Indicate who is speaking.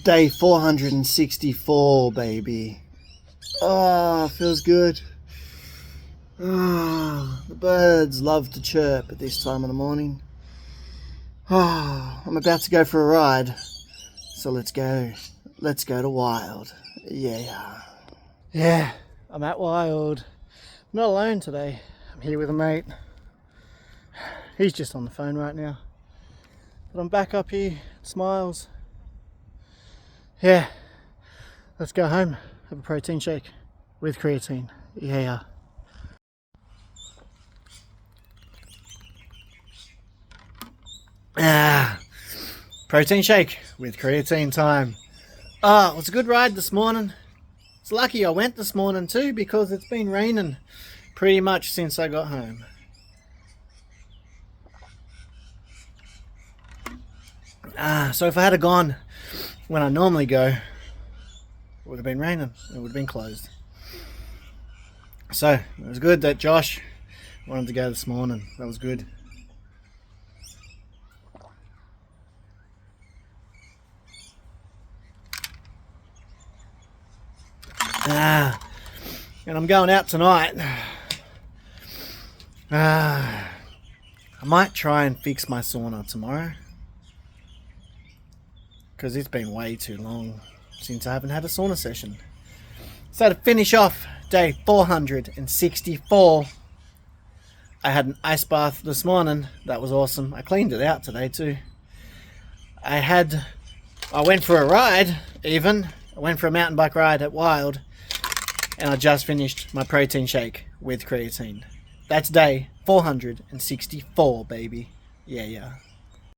Speaker 1: Day 464, baby. Oh, feels good. Oh, the birds love to chirp at this time of the morning. Oh, I'm about to go for a ride. So let's go. Let's go to Wild. Yeah. Yeah, I'm at Wild. I'm not alone today. I'm here with a mate. He's just on the phone right now. But I'm back up here. Smiles. Yeah. Let's go home. Have a protein shake with creatine. Yeah. Protein shake with creatine time. It was a good ride this morning. It's lucky I went this morning too, because it's been raining pretty much since I got home. So if I had gone when I normally go, it would have been raining. It would have been closed. So it was good that Josh wanted to go this morning. That was good. And I'm going out tonight. I might try and fix my sauna tomorrow, because it's been way too long since I haven't had a sauna session. So to finish off day 464, I had an ice bath this morning. That was awesome. I cleaned it out today too. I went for a ride even. I went for a mountain bike ride at Wild, and I just finished my protein shake with creatine. That's day 464, baby. Yeah.